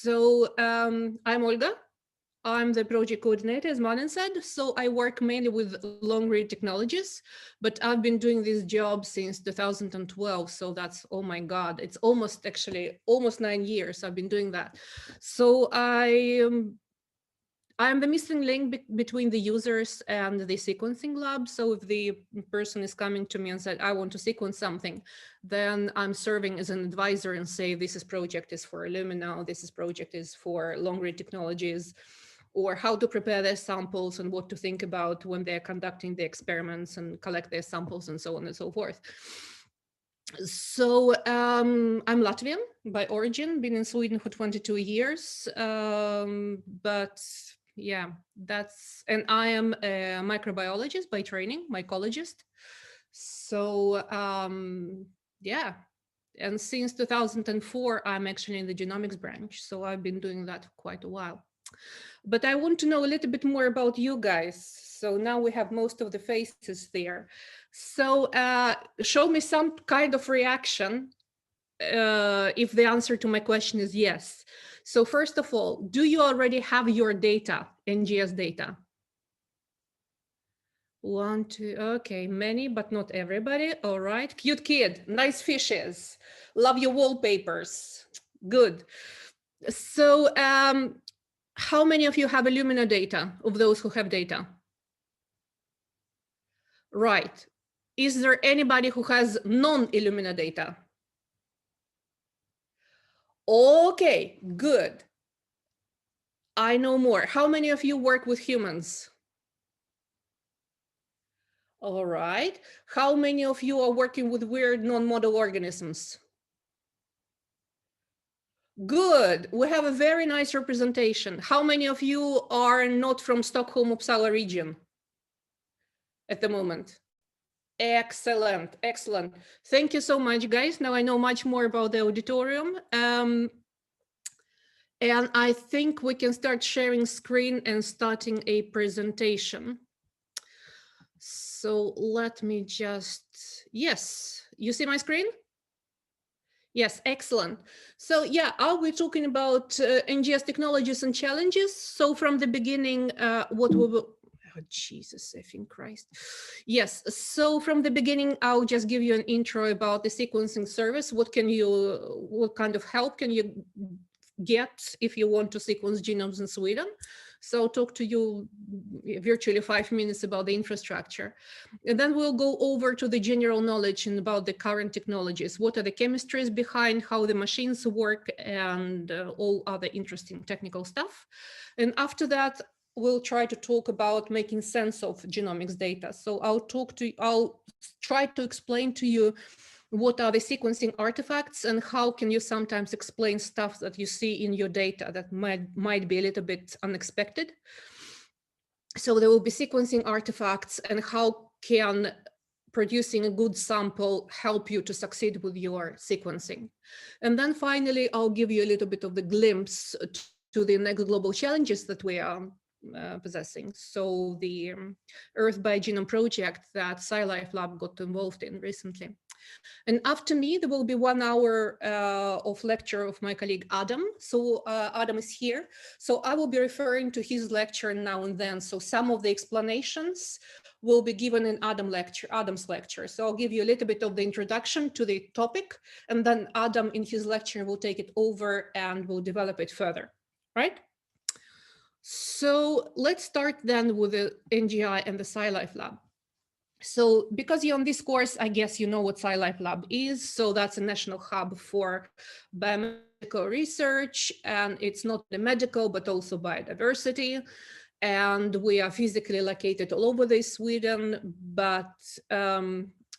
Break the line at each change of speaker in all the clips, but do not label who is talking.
I'm Olga. I'm the project coordinator, as Manan said. So I work mainly with long-read technologies, but I've been doing this job since 2012. So that's, oh my God, it's almost 9 years I've been doing that. So I'm the missing link between the users and the sequencing lab. So if the person is coming to me and said, I want to sequence something, then I'm serving as an advisor and say, this is project is for Illumina, this is project is for long read technologies, or how to prepare their samples and what to think about when they're conducting the experiments and collect their samples and so on and so forth. So I'm Latvian by origin, been in Sweden for 22 years, but yeah, and I am a microbiologist by training, mycologist. So yeah, and since 2004, I'm actually in the genomics branch. So I've been doing that for quite a while. But I want to know a little bit more about you guys. So now we have most of the faces there. So show me some kind of reaction if the answer to my question is yes. So first of all, do you already have your data, NGS data? One, two, okay, many, but not everybody. All right, cute kid, nice fishes, love your wallpapers, good. So how many of you have Illumina data, of those who have data? Right. Is there anybody who has non-Illumina data? Okay, good. I know more. How many of you work with humans? All right. How many of you are working with weird non-model organisms? Good. We have a very nice representation. How many of you are not from Stockholm, Uppsala region at the moment? Excellent, excellent. Thank you so much, guys. Now I know much more about the auditorium. And I think we can start sharing screen and starting a presentation. So let me just, yes, you see my screen? Yes, excellent. So yeah, I'll be talking about NGS technologies and challenges. So from the beginning, what we will, oh, Jesus effing Christ. Yes, so from the beginning, I'll just give you an intro about the sequencing service. What kind of help can you get if you want to sequence genomes in Sweden? So I'll talk to you virtually 5 minutes about the infrastructure. And then we'll go over to the general knowledge and about the current technologies. What are the chemistries behind, how the machines work, and all other interesting technical stuff. And after that, we'll try to talk about making sense of genomics data. So I'll try to explain to you what are the sequencing artifacts and how can you sometimes explain stuff that you see in your data that might be a little bit unexpected. So there will be sequencing artifacts and how can producing a good sample help you to succeed with your sequencing. And then finally, I'll give you a little bit of the glimpse to the next global challenges that we are possessing. So the Earth by Genome project that SciLife Lab got involved in recently. And after me, there will be 1 hour of lecture of my colleague Adam. So Adam is here. So I will be referring to his lecture now and then. So some of the explanations will be given in Adam's lecture. So I'll give you a little bit of the introduction to the topic, and then Adam in his lecture will take it over and will develop it further, right? So let's start then with the NGI and the SciLife Lab. So because you're on this course, I guess you know what SciLife Lab is. So that's a national hub for biomedical research, and it's not only medical, but also biodiversity. And we are physically located all over Sweden, but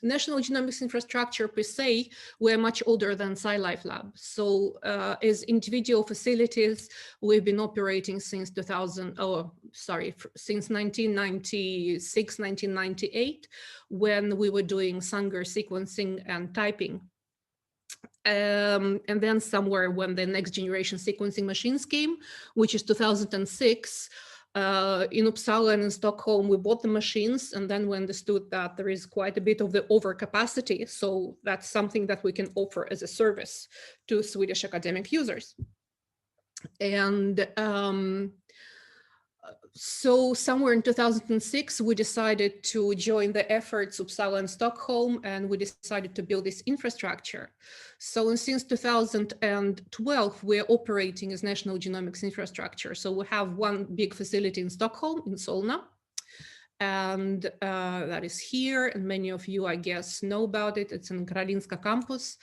national genomics infrastructure per se, we're much older than SciLife Lab. So as individual facilities, we've been operating since since 1996, 1998, when we were doing Sanger sequencing and typing. And then somewhere when the next generation sequencing machines came, which is 2006, in Uppsala and in Stockholm, we bought the machines, and then we understood that there is quite a bit of the overcapacity. So that's something that we can offer as a service to Swedish academic users. And so somewhere in 2006, we decided to join the efforts of Uppsala and Stockholm, and we decided to build this infrastructure. So since 2012, we're operating as National Genomics Infrastructure. So we have one big facility in Stockholm, in Solna, and that is here. And many of you, I guess, know about it. It's in Karolinska campus.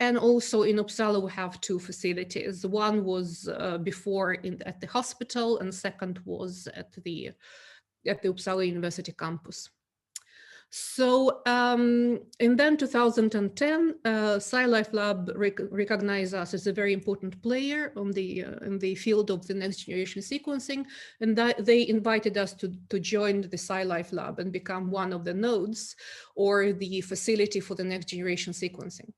And also in Uppsala, we have two facilities. One was before at the hospital, and second was at the Uppsala University campus. So and then 2010, SciLife Lab recognized us as a very important player on in the field of the next generation sequencing, and that they invited us to join the SciLife Lab and become one of the nodes or the facility for the next generation sequencing.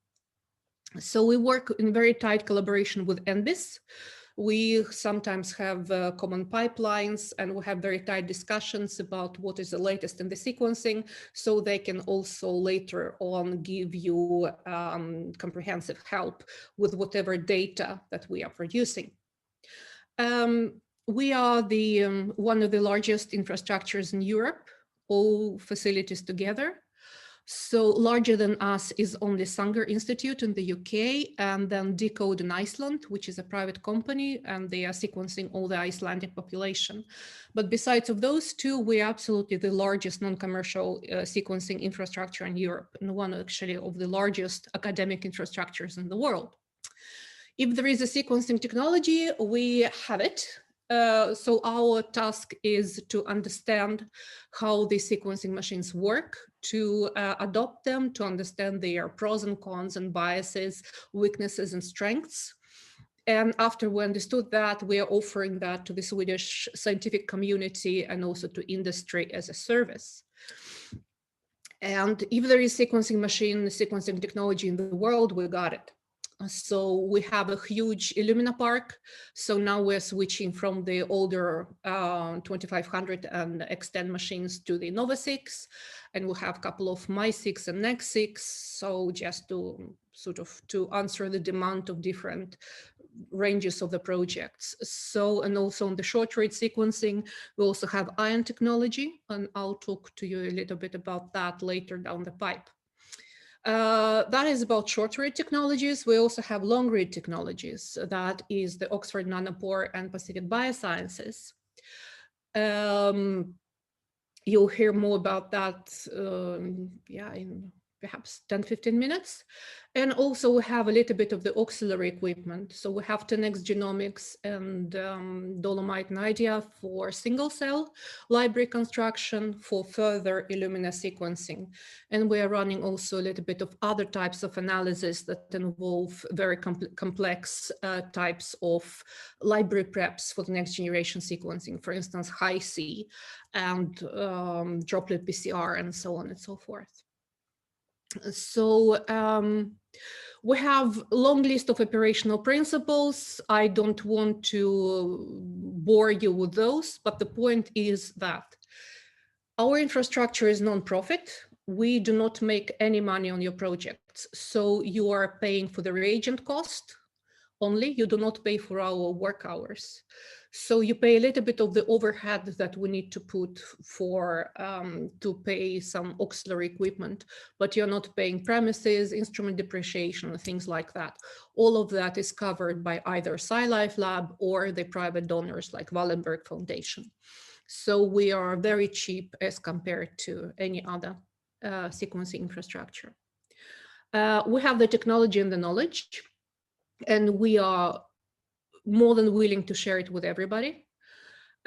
So we work in very tight collaboration with NBIS. We sometimes have common pipelines, and we have very tight discussions about what is the latest in the sequencing, so they can also later on give you comprehensive help with whatever data that we are producing. We are one of the largest infrastructures in Europe, all facilities together. So larger than us is only Sanger Institute in the UK, and then Decode in Iceland, which is a private company, and they are sequencing all the Icelandic population. But besides of those two, we are absolutely the largest non-commercial sequencing infrastructure in Europe, and one actually of the largest academic infrastructures in the world. If there is a sequencing technology, we have it. So our task is to understand how the sequencing machines work, to adopt them, to understand their pros and cons and biases, weaknesses and strengths. And after we understood that, we are offering that to the Swedish scientific community and also to industry as a service. And if there is sequencing machine, sequencing technology in the world, we got it. So we have a huge Illumina park. So now we're switching from the older 2500 and X10 machines to the NovaSix, and we have a couple of MySix and NextSix. So just to sort of to answer the demand of different ranges of the projects. So, and also on the short read sequencing, we also have ion technology, and I'll talk to you a little bit about that later down the pipe. That is about short read technologies. We also have long read technologies. That is the Oxford Nanopore and Pacific Biosciences. You'll hear more about that in perhaps 10-15 minutes. And also we have a little bit of the auxiliary equipment. So we have 10x Genomics and Dolomite and IDEA for single cell library construction for further Illumina sequencing. And we are running also a little bit of other types of analysis that involve very complex types of library preps for the next generation sequencing, for instance, Hi-C and droplet PCR and so on and so forth. So we have a long list of operational principles. I don't want to bore you with those, but the point is that our infrastructure is non-profit. We do not make any money on your projects. So you are paying for the reagent cost only. You do not pay for our work hours. So you pay a little bit of the overhead that we need to put for to pay some auxiliary equipment, but you're not paying premises, instrument depreciation, things like that. All of that is covered by either SciLife Lab or the private donors like Wallenberg Foundation. So we are very cheap as compared to any other sequencing infrastructure. We have the technology and the knowledge, and we are more than willing to share it with everybody.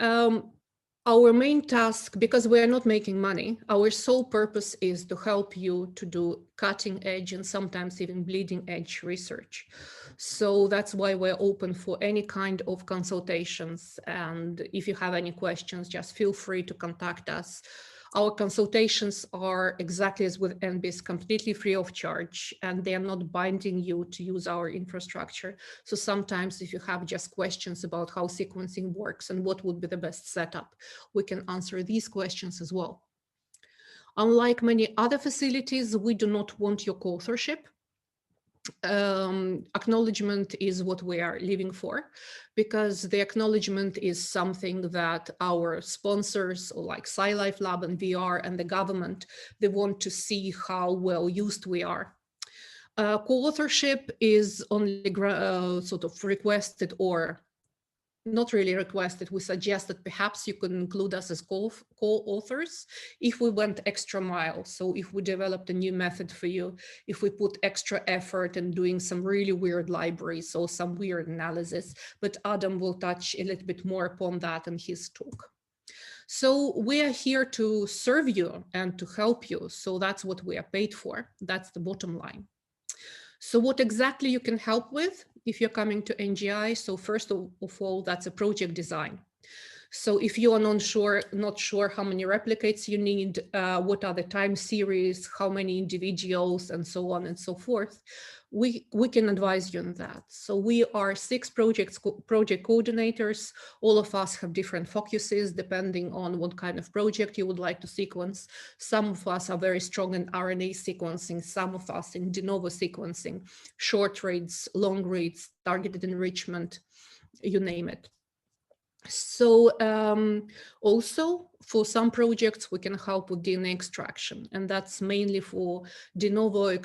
Our main task, because we are not making money, our sole purpose is to help you to do cutting edge and sometimes even bleeding edge research. So that's why we're open for any kind of consultations. And if you have any questions, just feel free to contact us. Our consultations are exactly as with NBIS, completely free of charge, and they are not binding you to use our infrastructure. So sometimes if you have just questions about how sequencing works and what would be the best setup, we can answer these questions as well. Unlike many other facilities, we do not want your co-authorship. acknowledgement is what we are living for, because the acknowledgement is something that our sponsors like SciLife Lab and VR and the government, they want to see how well used we are. Co-authorship is only sort of requested, or not really requested. We suggest that perhaps you could include us as co-authors if we went extra mile. So if we developed a new method for you, if we put extra effort in doing some really weird libraries or some weird analysis, but Adam will touch a little bit more upon that in his talk. So we are here to serve you and to help you. So that's what we are paid for. That's the bottom line. So what exactly you can help with if you're coming to NGI? So first of all, that's a project design. So if you are not sure how many replicates you need, what are the time series, how many individuals, and so on and so forth, we can advise you on that. So we are 6 project coordinators. All of us have different focuses depending on what kind of project you would like to sequence. Some of us are very strong in RNA sequencing, some of us in de novo sequencing, short reads, long reads, targeted enrichment, you name it. So also for some projects, we can help with DNA extraction, and that's mainly for de novo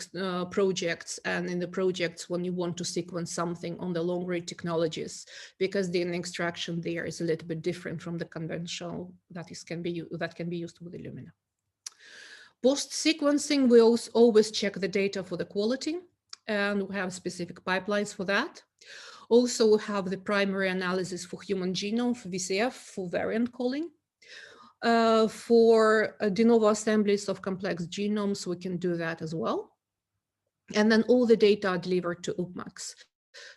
projects and in the projects when you want to sequence something on the long read technologies, because DNA extraction there is a little bit different from the conventional that can be used with Illumina. Post sequencing, we also always check the data for the quality, and we have specific pipelines for that. Also, we have the primary analysis for human genome, for VCF, for variant calling. For de novo assemblies of complex genomes, we can do that as well. And then all the data are delivered to UPMAX.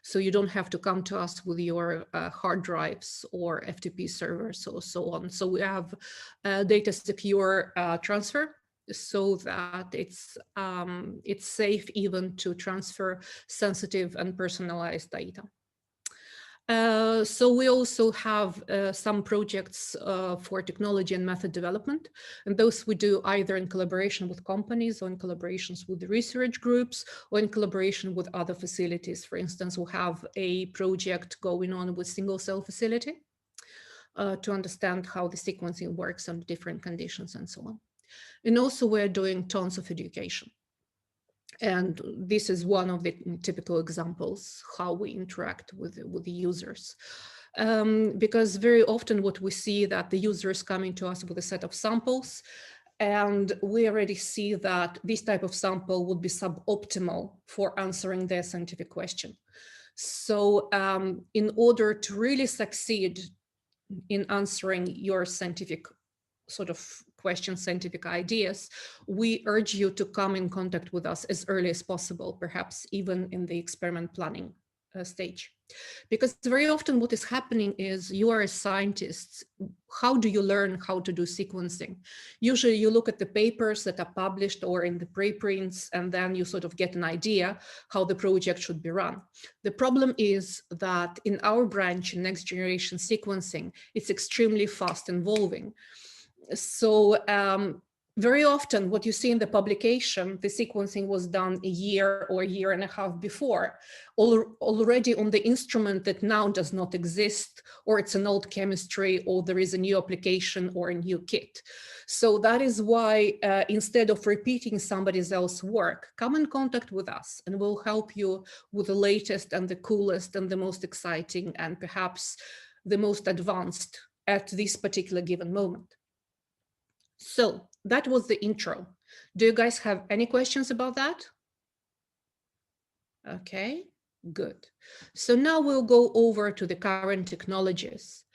So you don't have to come to us with your hard drives or FTP servers or so on. So we have data secure transfer, so that it's safe even to transfer sensitive and personalized data. So we also have some projects for technology and method development, and those we do either in collaboration with companies or in collaborations with the research groups or in collaboration with other facilities. For instance, we have a project going on with single cell facility to understand how the sequencing works under different conditions and so on. And also we're doing tons of education. And this is one of the typical examples how we interact with the users. Because very often what we see that the user is coming to us with a set of samples, and we already see that this type of sample would be suboptimal for answering their scientific question. So in order to really succeed in answering your scientific sort of questions, scientific ideas, we urge you to come in contact with us as early as possible, perhaps even in the experiment planning stage. Because very often what is happening is you are a scientist. How do you learn how to do sequencing? Usually you look at the papers that are published or in the preprints, and then you sort of get an idea how the project should be run. The problem is that in our branch, in next generation sequencing, it's extremely fast evolving. So very often what you see in the publication, the sequencing was done a year or a year and a half before, already on the instrument that now does not exist, or it's an old chemistry, or there is a new application or a new kit. So that is why instead of repeating somebody else's work, come in contact with us and we'll help you with the latest and the coolest and the most exciting and perhaps the most advanced at this particular given moment. So that was the intro. Do you guys have any questions about that? Okay, good. So now we'll go over to the current technologies.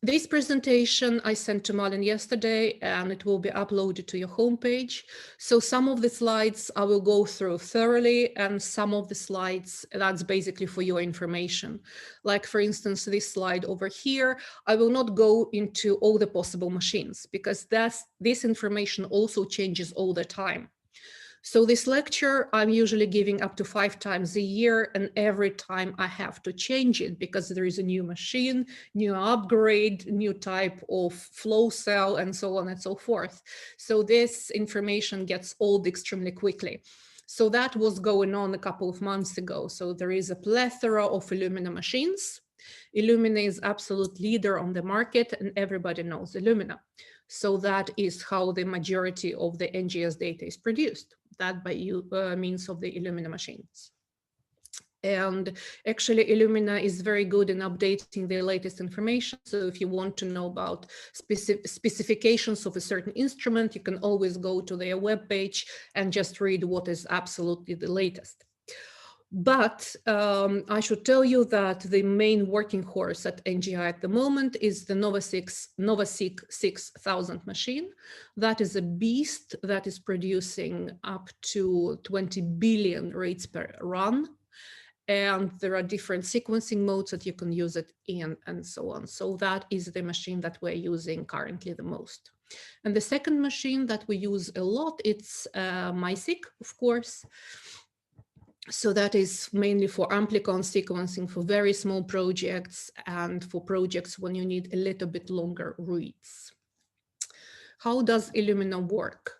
This presentation I sent to Malin yesterday, and it will be uploaded to your homepage. So some of the slides I will go through thoroughly, and some of the slides, that's basically for your information. Like for instance, this slide over here, I will not go into all the possible machines because this information also changes all the time. So this lecture, I'm usually giving up to 5 times a year, and every time I have to change it because there is a new machine, new upgrade, new type of flow cell, and so on and so forth. So this information gets old extremely quickly. So that was going on a couple of months ago. So there is a plethora of Illumina machines. Illumina is absolute leader on the market and everybody knows Illumina. So that is how the majority of the NGS data is produced, that by means of the Illumina machines. And actually, Illumina is very good in updating the latest information. So if you want to know about specifications of a certain instrument, you can always go to their webpage and just read what is absolutely the latest. But I should tell you that the main working horse at NGI at the moment is the NovaSeq 6000 machine. That is a beast that is producing up to 20 billion reads per run. And there are different sequencing modes that you can use it in and so on. So that is the machine that we're using currently the most. And the second machine that we use a lot, it's MiSeq, of course. So that is mainly for amplicon sequencing for very small projects and for projects when you need a little bit longer reads. How does Illumina work?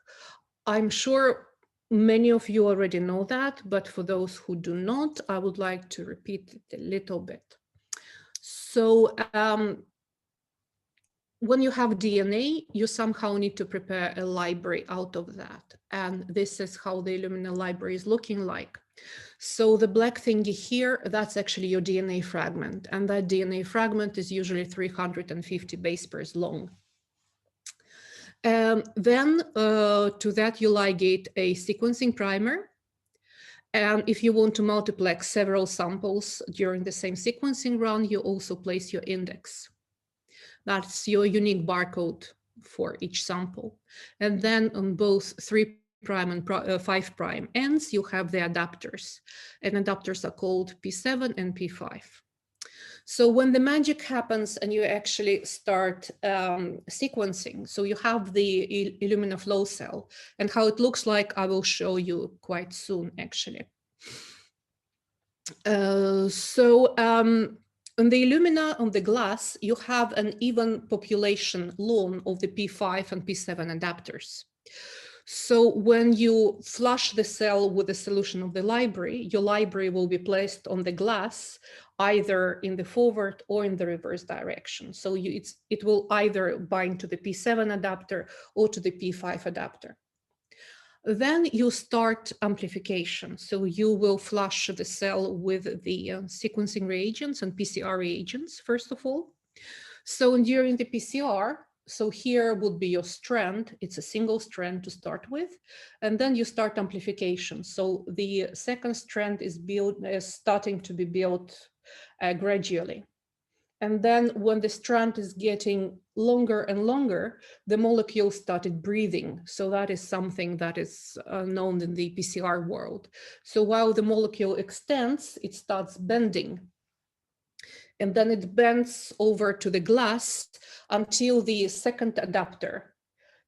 I'm sure many of you already know that, but for those who do not, I would like to repeat it a little bit. So when you have DNA, you somehow need to prepare a library out of that. And this is how the Illumina library is looking like. So the black thingy here, that's actually your DNA fragment. And that DNA fragment is usually 350 base pairs long. Then to that you ligate a sequencing primer. And if you want to multiplex several samples during the same sequencing run, you also place your index. That's your unique barcode for each sample. And then on both 3' and 5' ends, you have the adapters. And adapters are called P7 and P5. So when the magic happens and you actually start sequencing, so you have the Illumina flow cell, and how it looks like, I will show you quite soon, actually. On the Illumina, on the glass, you have an even population lawn of the P5 and P7 adapters. So when you flush the cell with a solution of the library, your library will be placed on the glass, either in the forward or in the reverse direction. So it will either bind to the P7 adapter or to the P5 adapter. Then you start amplification. So you will flush the cell with the sequencing reagents and PCR reagents, first of all. So during the PCR, so here would be your strand. It's a single strand to start with. And then you start amplification. So the second strand is starting to be built gradually. And then when the strand is getting longer and longer, the molecule started breathing. So that is something that is known in the PCR world. So while the molecule extends, it starts bending. And then it bends over to the glass until the second adapter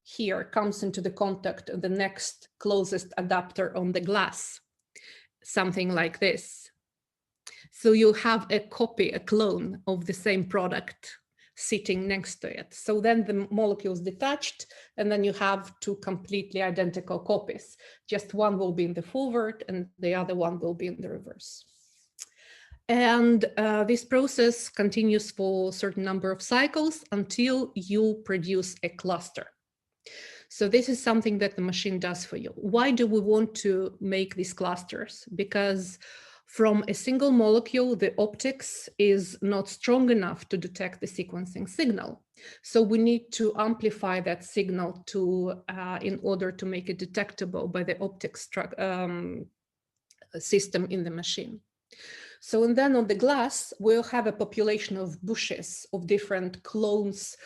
here comes into the contact of the next closest adapter on the glass, something like this. So you have a copy, a clone of the same product sitting next to it. So then the molecule is detached, and then you have two completely identical copies. Just one will be in the forward and the other one will be in the reverse. And this process continues for a certain number of cycles until you produce a cluster. So this is something that the machine does for you. Why do we want to make these clusters? Because from a single molecule, the optics is not strong enough to detect the sequencing signal. So we need to amplify that signal in order to make it detectable by the optics system in the machine. So, and then on the glass, we'll have a population of bushes of different clones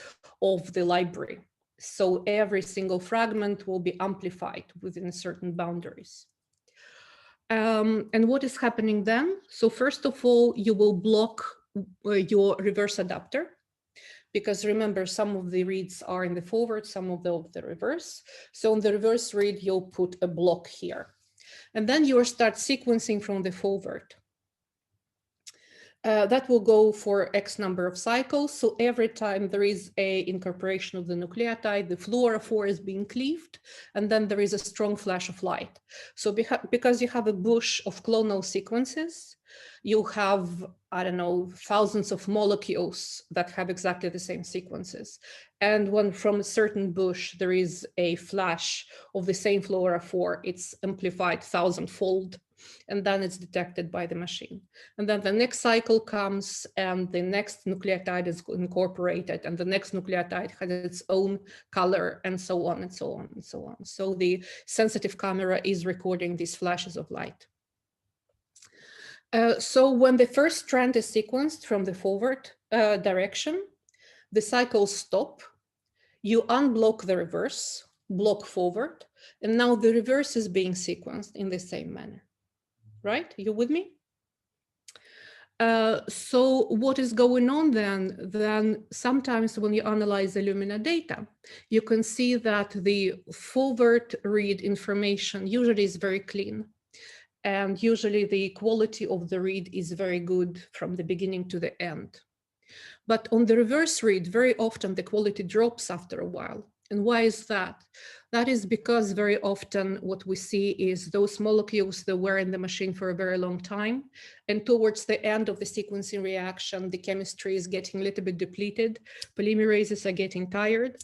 of the library. So every single fragment will be amplified within certain boundaries. And what is happening then? So first of all, you will block your reverse adapter, because remember, some of the reads are in the forward, some of the reverse. So on the reverse read, you'll put a block here. And then you'll start sequencing from the forward. That will go for X number of cycles. So every time there is a incorporation of the nucleotide, the fluorophore is being cleaved, and then there is a strong flash of light. So because you have a bush of clonal sequences, you have, I don't know, thousands of molecules that have exactly the same sequences. And when from a certain bush, there is a flash of the same fluorophore, it's amplified 1,000-fold, and then it's detected by the machine. And then the next cycle comes and the next nucleotide is incorporated, and the next nucleotide has its own color, and so on and so on and so on. So the sensitive camera is recording these flashes of light. So when the first strand is sequenced from the forward direction, the cycles stop. You unblock the reverse, block forward, and now the reverse is being sequenced in the same manner. Right? You with me? So what is going on then? Then sometimes when you analyze Illumina data, you can see that the forward read information usually is very clean. And usually the quality of the read is very good from the beginning to the end. But on the reverse read, very often the quality drops after a while. And why is that? That is because very often what we see is those molecules that were in the machine for a very long time. And towards the end of the sequencing reaction, the chemistry is getting a little bit depleted. Polymerases are getting tired.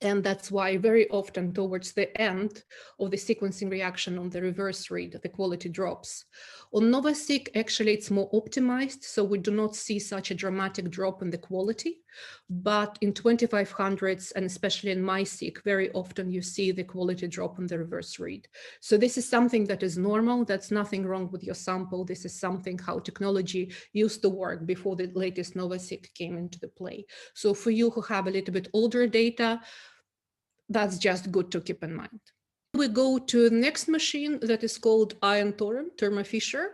And that's why very often towards the end of the sequencing reaction on the reverse read, the quality drops. On NovaSeq, actually, it's more optimized, so we do not see such a dramatic drop in the quality. But in 2500s, and especially in MySeq, very often you see the quality drop in the reverse read. So this is something that is normal. That's nothing wrong with your sample. This is something how technology used to work before the latest NovaSeq came into the play. So for you who have a little bit older data, that's just good to keep in mind. We go to the next machine that is called Ion Torrent, Thermo Fisher.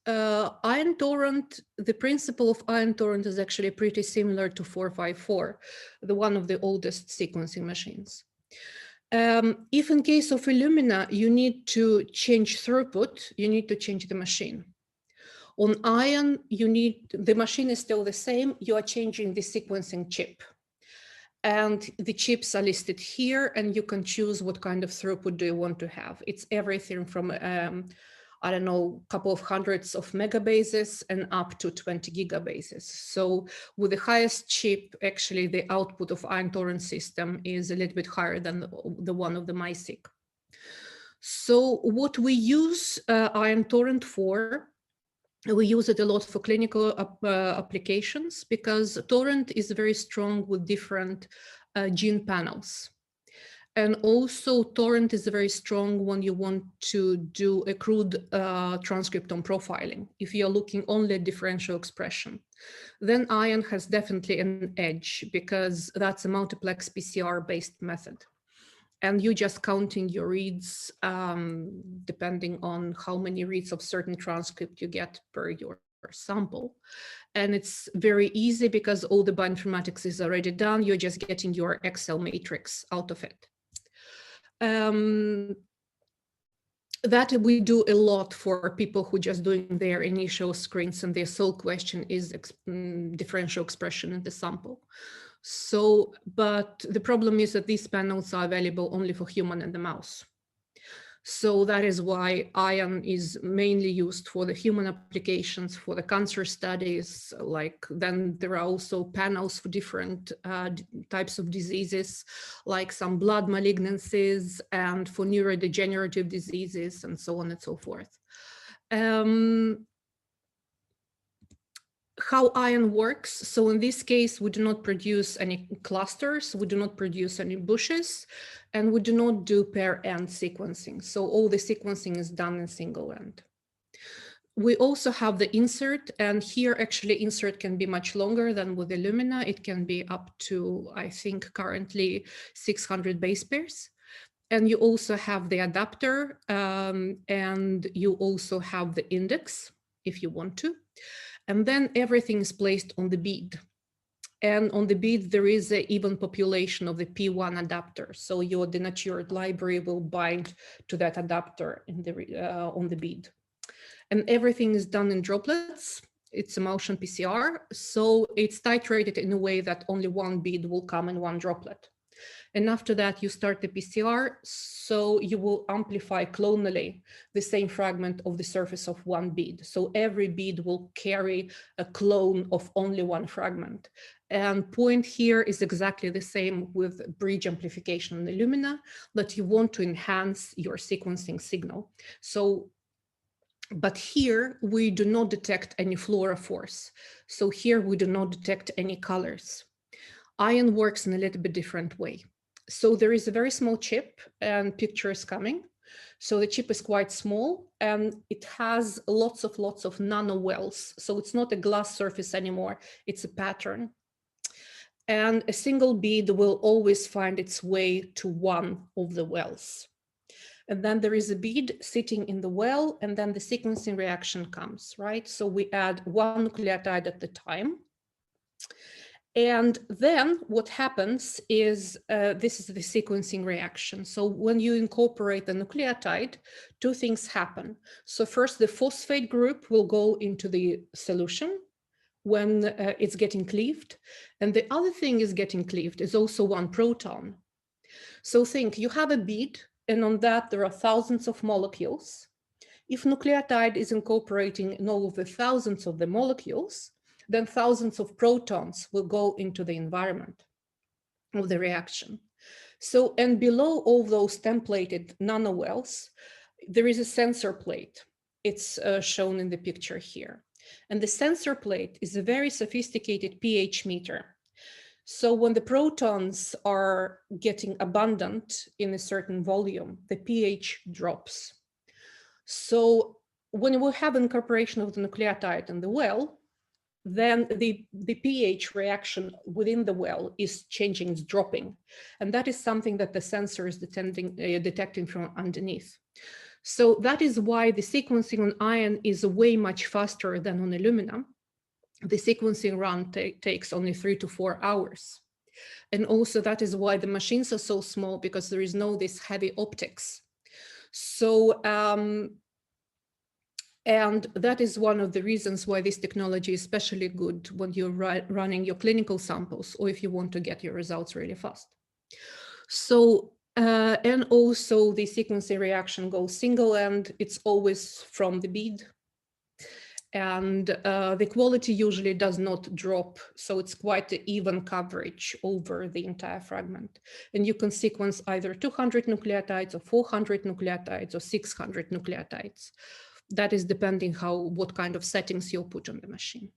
Ion Torrent, the principle of Ion Torrent is actually pretty similar to 454, the one of the oldest sequencing machines. If in case of Illumina, you need to change throughput, you need to change the machine. On Ion, the machine is still the same, you are changing the sequencing chip. And the chips are listed here, and you can choose what kind of throughput do you want to have. It's everything from, I don't know, a couple of hundreds of megabases and up to 20 gigabases. So with the highest chip, actually the output of Ion Torrent system is a little bit higher than the one of the MySeq. So what we use Ion Torrent for, we use it a lot for clinical applications because Torrent is very strong with different gene panels. And also Torrent is very strong when you want to do a crude transcriptome profiling. If you're looking only at differential expression, then Ion has definitely an edge because that's a multiplex PCR based method. And you just counting your reads depending on how many reads of certain transcript you get per your sample. And it's very easy because all the bioinformatics is already done. You're just getting your Excel matrix out of it. That we do a lot for people who just doing their initial screens and their sole question is differential expression in the sample. So, but the problem is that these panels are available only for human and the mouse. So that is why Ion is mainly used for the human applications, for the cancer studies. Like then there are also panels for different types of diseases, like some blood malignancies and for neurodegenerative diseases and so on and so forth. How Ion works. So in this case, we do not produce any clusters, we do not produce any bushes, and we do not do pair end sequencing. So all the sequencing is done in single end. We also have the insert, and here actually insert can be much longer than with Illumina. It can be up to, I think, currently 600 base pairs. And you also have the adapter, and you also have the index if you want to. And then everything is placed on the bead. And on the bead, there is an even population of the P1 adapter. So your denatured library will bind to that adapter in the, on the bead. And everything is done in droplets. it's a motion PCR, so it's titrated in a way that only one bead will come in one droplet. And after that, you start the PCR, so you will amplify clonally the same fragment of the surface of one bead. So every bead will carry a clone of only one fragment. And point here is exactly the same with bridge amplification in Illumina, that you want to enhance your sequencing signal. So, but here we do not detect any fluorophores. So here we do not detect any colors. Ion works in a little bit different way. So there is a very small chip, and picture is coming. So the chip is quite small, and it has lots of nano wells. So it's not a glass surface anymore, it's a pattern. And a single bead will always find its way to one of the wells. And then there is a bead sitting in the well, and then the sequencing reaction comes, right? So we add one nucleotide at the time. And then what happens is, this is the sequencing reaction. So when you incorporate the nucleotide, two things happen. So first, the phosphate group will go into the solution when it's getting cleaved. And the other thing is getting cleaved is also one proton. So think, you have a bead, and on that there are thousands of molecules. If nucleotide is incorporating in all of the thousands of the molecules, then thousands of protons will go into the environment of the reaction. So, and below all those templated nanowells, there is a sensor plate. It's shown in the picture here. And the sensor plate is a very sophisticated pH meter. So when the protons are getting abundant in a certain volume, the pH drops. So when we have incorporation of the nucleotide in the well, then the pH reaction within the well is changing, it's dropping. And that is something that the sensor is detecting from underneath. So that is why the sequencing on ion is way much faster than on Illumina. The sequencing run takes only 3 to 4 hours. And also that is why the machines are so small, because there is no this heavy optics. So, and that is one of the reasons why this technology is especially good when you're running your clinical samples, or if you want to get your results really fast. So, and also the sequencing reaction goes single end, it's always from the bead. And the quality usually does not drop, so it's quite an even coverage over the entire fragment. And you can sequence either 200 nucleotides or 400 nucleotides or 600 nucleotides. That is depending what kind of settings you put on the machine.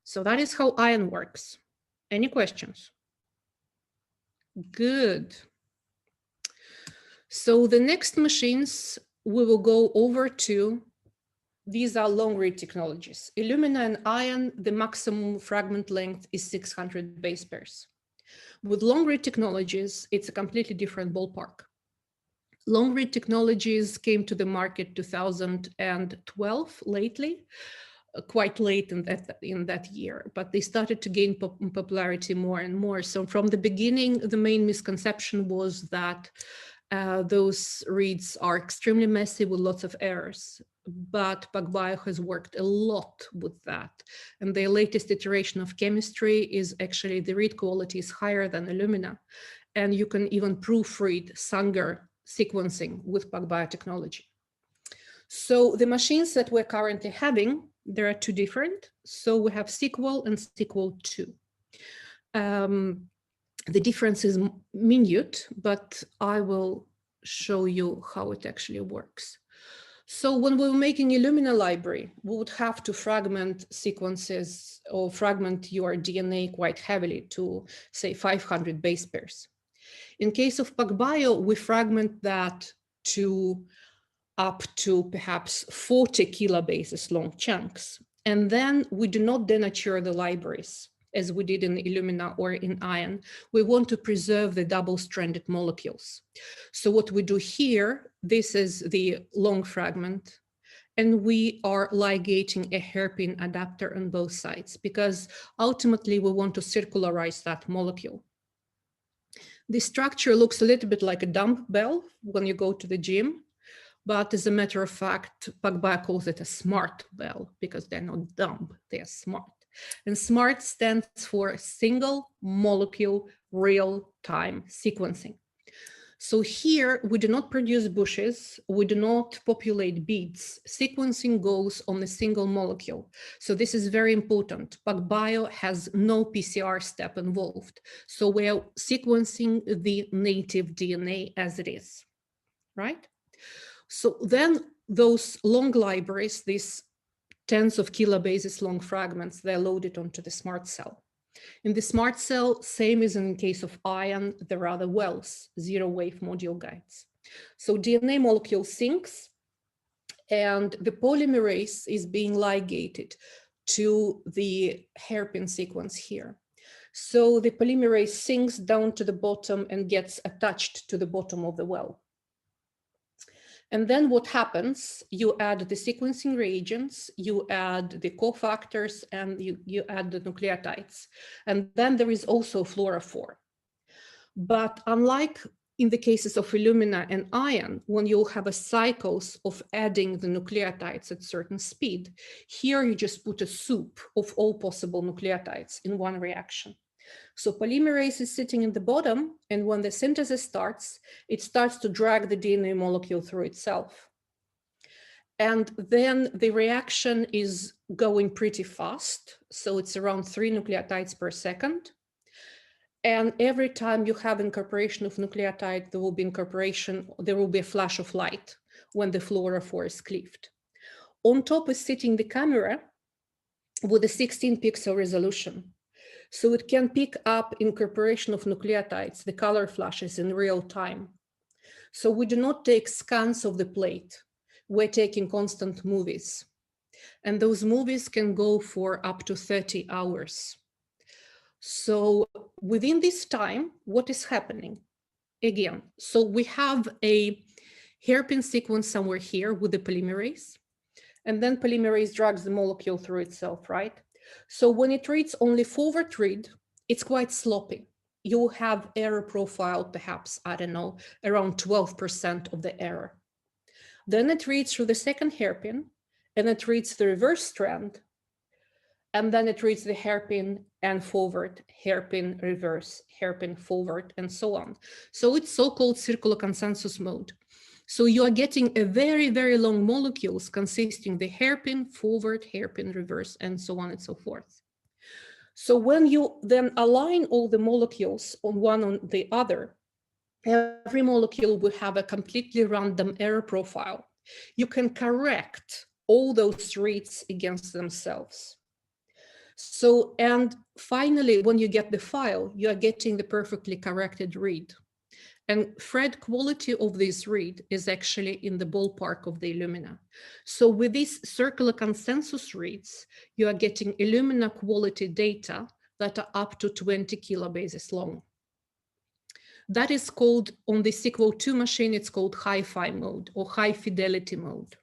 So that is how ion works. Any questions? Good. So the next machines we will go over to, these are long read technologies. Illumina and ion, the maximum fragment length is 600 base pairs. With long read technologies, it's a completely different ballpark. Long read technologies came to the market 2012 lately, quite late in that year, but they started to gain popularity more and more. So from the beginning, the main misconception was that those reads are extremely messy with lots of errors. But PacBio has worked a lot with that. And the latest iteration of chemistry is actually the read quality is higher than Illumina. And you can even proofread Sanger sequencing with PacBio technology. So the machines that we're currently having, there are two different. So we have Sequel and Sequel 2. The difference is minute, but I will show you how it actually works. So when we were making Illumina library, we would have to fragment sequences or fragment your DNA quite heavily to, say, 500 base pairs. In case of PacBio, we fragment that to up to perhaps 40 kilobases long chunks. And then we do not denature the libraries as we did in Illumina or in ion. We want to preserve the double-stranded molecules. So what we do here, this is the long fragment, and we are ligating a hairpin adapter on both sides because ultimately we want to circularize that molecule. The structure looks a little bit like a dumbbell when you go to the gym, But as a matter of fact, PacBio calls it a smart bell because they're not dumb, they're smart. And SMART stands for single molecule real-time sequencing. So here we do not produce bushes, we do not populate beads. Sequencing goes on a single molecule. So this is very important. PacBio has no PCR step involved. So we're sequencing the native DNA as it is, right? So then those long libraries, these tens of kilobases long fragments, they're loaded onto the SMART cell. In the SMART cell, same as in the case of iron, there are the wells, zero wave module guides. So DNA molecule syncs and the polymerase is being ligated to the hairpin sequence here. So the polymerase sinks down to the bottom and gets attached to the bottom of the well. And then what happens, you add the sequencing reagents, you add the cofactors, and you add the nucleotides. And then there is also fluorophore. But unlike in the cases of Illumina and iron, when you have a cycles of adding the nucleotides at certain speed, here you just put a soup of all possible nucleotides in one reaction. So polymerase is sitting in the bottom, and when the synthesis starts, it starts to drag the DNA molecule through itself. And then the reaction is going pretty fast. So it's around 3 nucleotides per second. And every time you have incorporation of nucleotide, there will be a flash of light when the fluorophore is cleaved. On top is sitting the camera with a 16 pixel resolution. So it can pick up incorporation of nucleotides, the color flashes in real time. So we do not take scans of the plate. We're taking constant movies. And those movies can go for up to 30 hours. So within this time, what is happening? Again, so we have a hairpin sequence somewhere here with the polymerase. And then polymerase drags the molecule through itself, right? So when it reads only forward read, it's quite sloppy. You have error profile, perhaps, I don't know, around 12% of the error. Then it reads through the second hairpin, and it reads the reverse strand, and then it reads the hairpin and forward, hairpin, reverse, hairpin, forward, and so on. So it's so-called circular consensus mode. So you are getting a very, very long molecules consisting the hairpin, forward, hairpin, reverse, and so on and so forth. So when you then align all the molecules on one on the other, every molecule will have a completely random error profile. You can correct all those reads against themselves. So, and finally, when you get the file, you are getting the perfectly corrected read. And thread quality of this read is actually in the ballpark of the Illumina. So with these circular consensus reads, you are getting Illumina quality data that are up to 20 kilobases long. That is called, on the Sequel 2 machine, it's called hi-fi mode or high fidelity mode.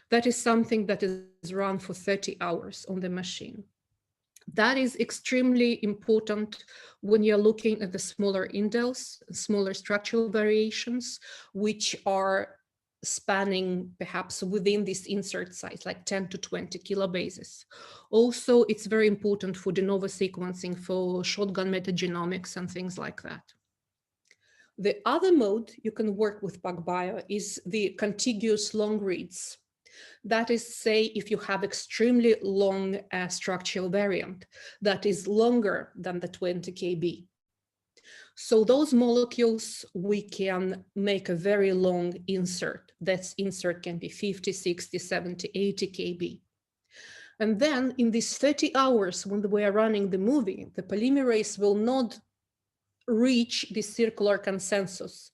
That is something that is run for 30 hours on the machine. That is extremely important when you're looking at the smaller indels, smaller structural variations, which are spanning perhaps within this insert size, like 10 to 20 kilobases. Also, it's very important for de novo sequencing, for shotgun metagenomics and things like that. The other mode you can work with PacBio is the contiguous long reads. That is, say, if you have extremely long structural variant that is longer than the 20 kb. So those molecules, we can make a very long insert. That insert can be 50, 60, 70, 80 kb. And then in these 30 hours when we are running the movie, the polymerase will not reach the circular consensus.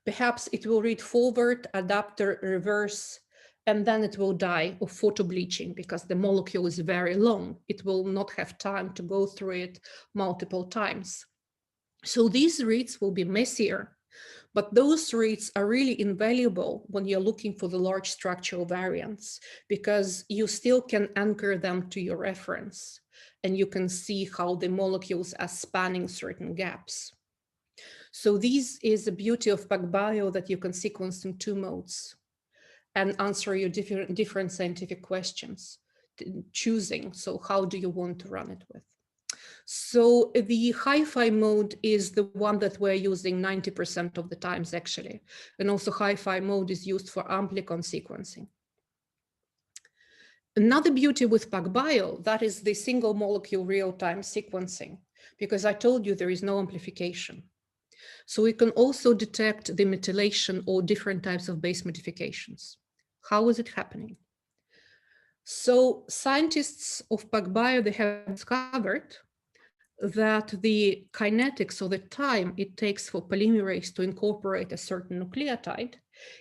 Perhaps it will read forward, adapter, reverse, and then it will die of photobleaching because the molecule is very long. It will not have time to go through it multiple times. So these reads will be messier, but those reads are really invaluable when you're looking for the large structural variants because you still can anchor them to your reference and you can see how the molecules are spanning certain gaps. So this is the beauty of PacBio, that you can sequence in two modes. and answer your different scientific questions, choosing, so how do you want to run it with? So the hi-fi mode is the one that we're using 90% of the times actually. And also hi-fi mode is used for amplicon sequencing. Another beauty with PacBio, that is the single molecule real-time sequencing, because I told you there is no amplification. So we can also detect the methylation or different types of base modifications. How is it happening? So scientists of PacBio, they have discovered that the kinetics or the time it takes for polymerase to incorporate a certain nucleotide,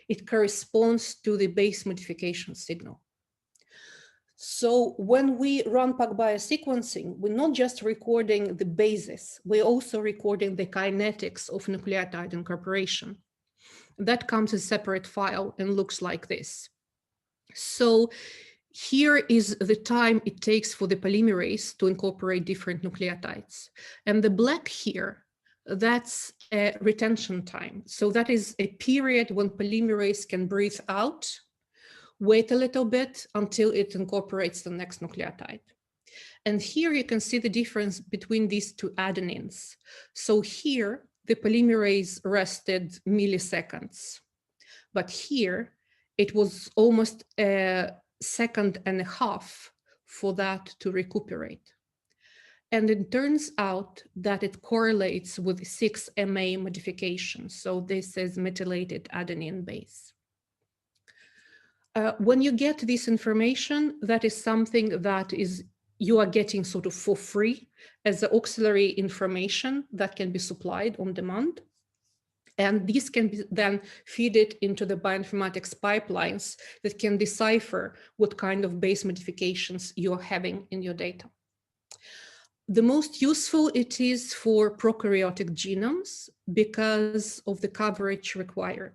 it corresponds to the base modification signal. So when we run PacBio sequencing, we're not just recording the bases, we're also recording the kinetics of nucleotide incorporation. That comes as a separate file and looks like this. So here is the time it takes for the polymerase to incorporate different nucleotides. And the black here, that's a retention time. So that is a period when polymerase can breathe out, wait a little bit until it incorporates the next nucleotide. And here you can see the difference between these two adenines. So here, the polymerase rested milliseconds, but here it was almost a second and a half for that to recuperate. And it turns out that it correlates with 6-MA modification. So this is methylated adenine base. When you get this information, that is something that you are getting sort of for free as auxiliary information that can be supplied on demand. And these can be then feed it into the bioinformatics pipelines that can decipher what kind of base modifications you're having in your data. The most useful it is for prokaryotic genomes because of the coverage required.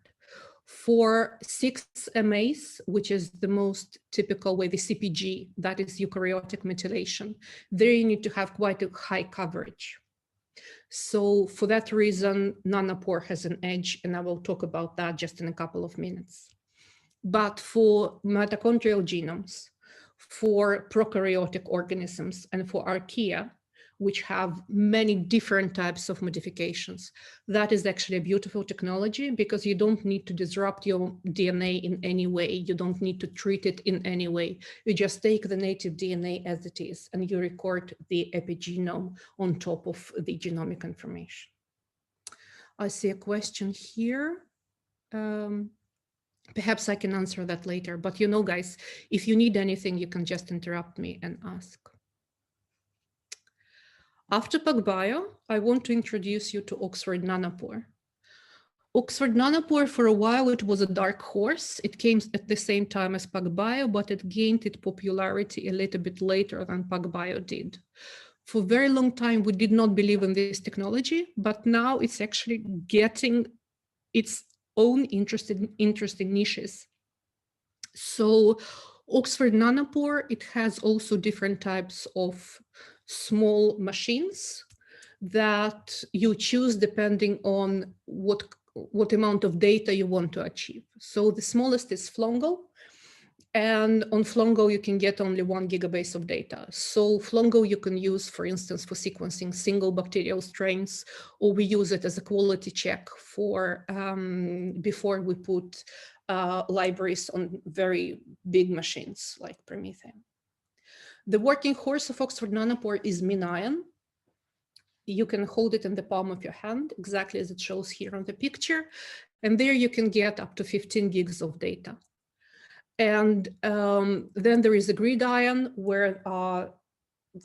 For 6-MAs, which is the most typical way, the CpG, that is eukaryotic methylation, there you need to have quite a high coverage. So for that reason, nanopore has an edge, and I will talk about that just in a couple of minutes. But for mitochondrial genomes, for prokaryotic organisms, and for archaea, which have many different types of modifications, that is actually a beautiful technology because you don't need to disrupt your DNA in any way. You don't need to treat it in any way. You just take the native DNA as it is and you record the epigenome on top of the genomic information. I see a question here. Perhaps I can answer that later, but you know, guys, if you need anything, you can just interrupt me and ask. After PacBio, I want to introduce you to Oxford Nanopore. Oxford Nanopore, for a while, it was a dark horse. It came at the same time as PacBio, but it gained its popularity a little bit later than PacBio did. For a very long time, we did not believe in this technology, but now it's actually getting its own interesting niches. So Oxford Nanopore, it has also different types of small machines that you choose depending on what amount of data you want to achieve. So the smallest is Flongo. And on Flongo, you can get only 1 gigabase of data. So Flongo you can use, for instance, for sequencing single bacterial strains, or we use it as a quality check for before we put libraries on very big machines like PromethION. The working horse of Oxford Nanopore is MinION. You can hold it in the palm of your hand, exactly as it shows here on the picture. And there you can get up to 15 gigs of data. And then there is a GridION where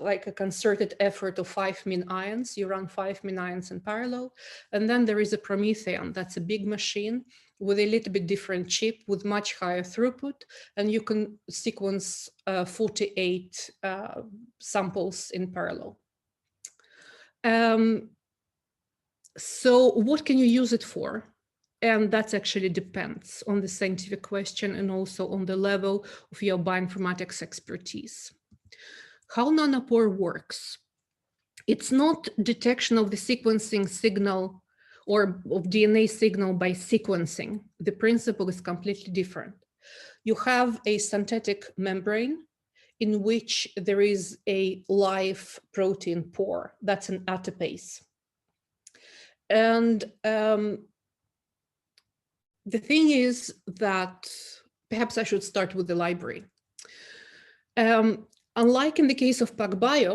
like a concerted effort of 5 MinIONs, you run 5 MinIONs in parallel. And then there is a PromethION, that's a big machine with a little bit different chip with much higher throughput. And you can sequence 48 samples in parallel. So what can you use it for? And that actually depends on the scientific question and also on the level of your bioinformatics expertise. How Nanopore works. It's not detection of the sequencing signal or of DNA signal by sequencing. The principle is completely different. you have a synthetic membrane in which there is a live protein pore. That's an ATPase. And the thing is that perhaps I should start with the library. Unlike in the case of PacBio,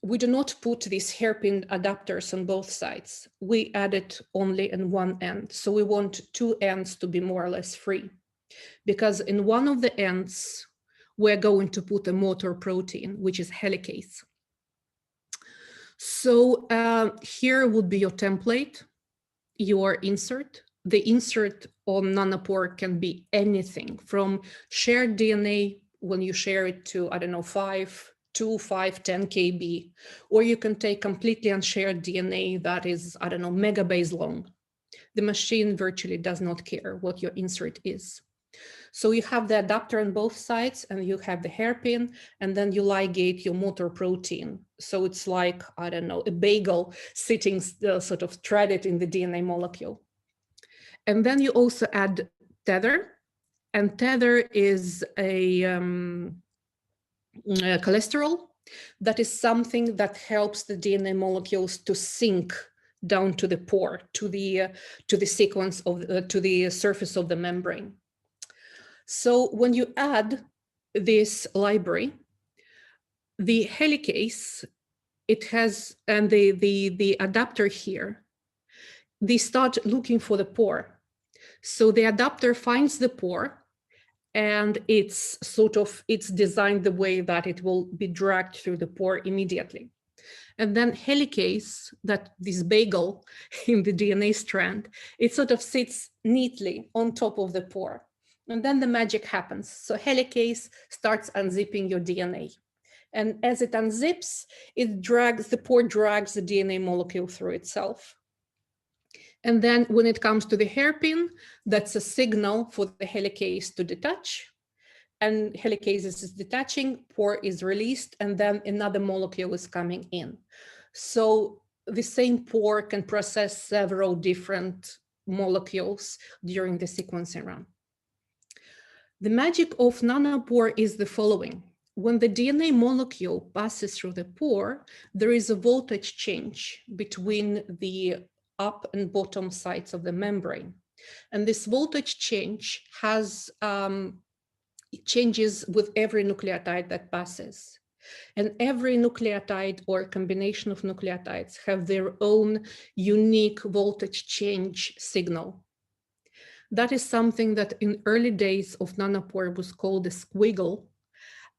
we do not put these hairpin adapters on both sides. We add it only in one end. So we want two ends to be more or less free, because in one of the ends, we're going to put a motor protein, which is helicase. So here would be your template, your insert. The insert on nanopore can be anything from shared DNA when you share it to, I don't know, 5, 10 kb, or you can take completely unshared DNA that is, I don't know, megabase long. The machine virtually does not care what your insert is. So you have the adapter on both sides and you have the hairpin, and then you ligate your motor protein. So it's like, I don't know, a bagel sitting sort of threaded in the DNA molecule. And then you also add tether, and tether is a cholesterol that is something that helps the DNA molecules to sink down to the pore, to the sequence of to the surface of the membrane. So when you add this library, the helicase, it has, and the adapter here, they start looking for the pore. So the adapter finds the pore, and it's designed the way that it will be dragged through the pore immediately. And then helicase, that this bagel in the DNA strand, it sort of sits neatly on top of the pore. And then the magic happens. So helicase starts unzipping your DNA. And as it unzips, the pore drags the DNA molecule through itself. And then when it comes to the hairpin, that's a signal for the helicase to detach. And helicase is detaching, pore is released, and then another molecule is coming in. So the same pore can process several different molecules during the sequencing run. The magic of nanopore is the following. When the DNA molecule passes through the pore, there is a voltage change between the up and bottom sides of the membrane. And this voltage change has changes with every nucleotide that passes. And every nucleotide or combination of nucleotides have their own unique voltage change signal. That is something that in early days of nanopore was called a squiggle.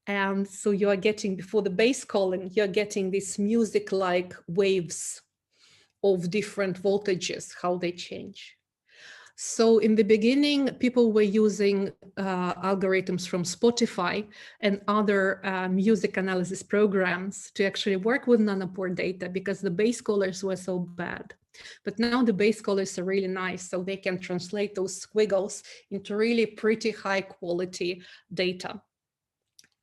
And so you are getting, before the base calling, you're getting these music-like waves of different voltages, how they change. So in the beginning, people were using algorithms from Spotify and other music analysis programs to actually work with nanopore data because the base callers were so bad. But now the base callers are really nice, so they can translate those squiggles into really pretty high quality data.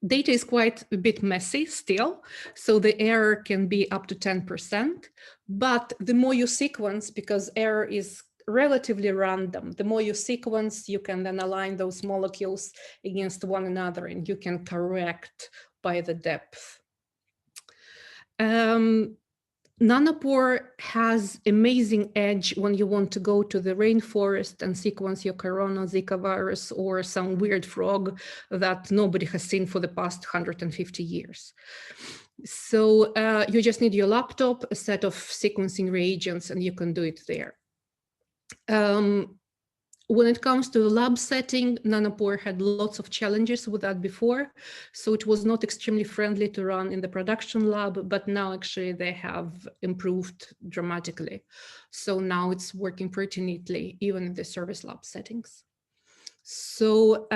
Data is quite a bit messy still, so the error can be up to 10%, but the more you sequence, because error is relatively random, the more you sequence, you can then align those molecules against one another and you can correct by the depth. Nanopore has amazing edge when you want to go to the rainforest and sequence your corona, Zika virus, or some weird frog that nobody has seen for the past 150 years. So you just need your laptop, a set of sequencing reagents, and you can do it there. When it comes to the lab setting, nanopore had lots of challenges with that before. So it was not extremely friendly to run in the production lab, but now actually they have improved dramatically. So now it's working pretty neatly, even in the service lab settings. So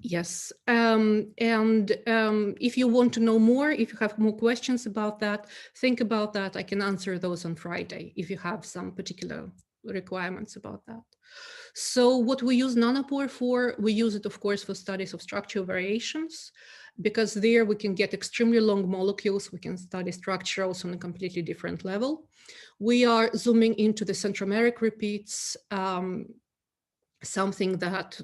yes, if you want to know more, if you have more questions about that, think about that. I can answer those on Friday if you have some particular requirements about that. So what we use nanopore for, we use it, of course, for studies of structural variations, because there we can get extremely long molecules. We can study structures on a completely different level. We are zooming into the centromeric repeats something that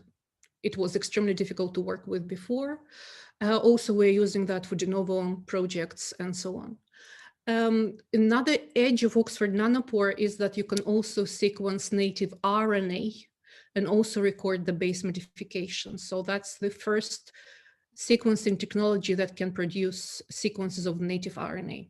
it was extremely difficult to work with before. Also, we're using that for de novo projects and so on. Another edge of Oxford Nanopore is that you can also sequence native RNA and also record the base modification. So that's the first sequencing technology that can produce sequences of native RNA.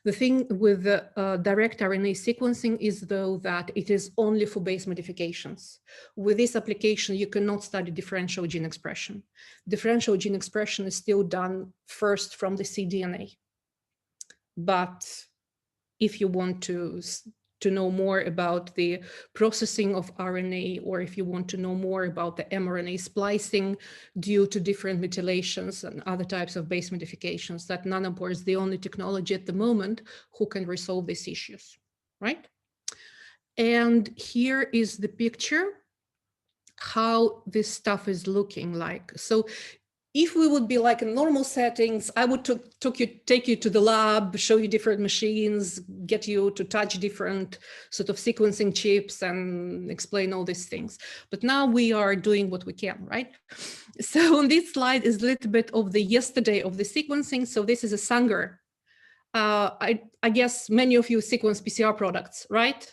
The thing with the direct RNA sequencing is, though, that it is only for base modifications. With this application, you cannot study differential gene expression. Differential gene expression is still done first from the cDNA. But if you want to know more about the processing of RNA, or if you want to know more about the mRNA splicing due to different methylations and other types of base modifications, that Nanopore is the only technology at the moment who can resolve these issues, right? And here is the picture, how this stuff is looking like. So if we would be like in normal settings, I would take you to the lab, show you different machines, get you to touch different sort of sequencing chips and explain all these things. But now we are doing what we can, right? So on this slide is a little bit of the yesterday of the sequencing. So this is a Sanger. I guess many of you sequence PCR products, right?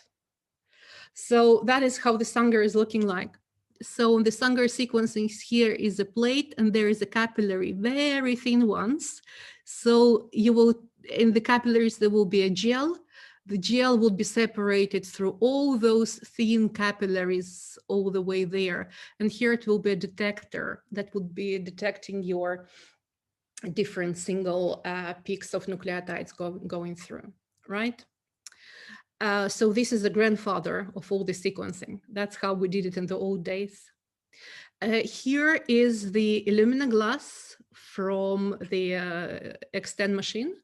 So that is how the Sanger is looking like. So the Sanger sequencing here is a plate, and there is a capillary, very thin ones. So you will, in the capillaries, there will be a gel. The gel will be separated through all those thin capillaries all the way there. And here it will be a detector that would be detecting your different single peaks of nucleotides going through, right? So this is the grandfather of all the sequencing. That's how we did it in the old days. Here is the Illumina glass from the Extend machine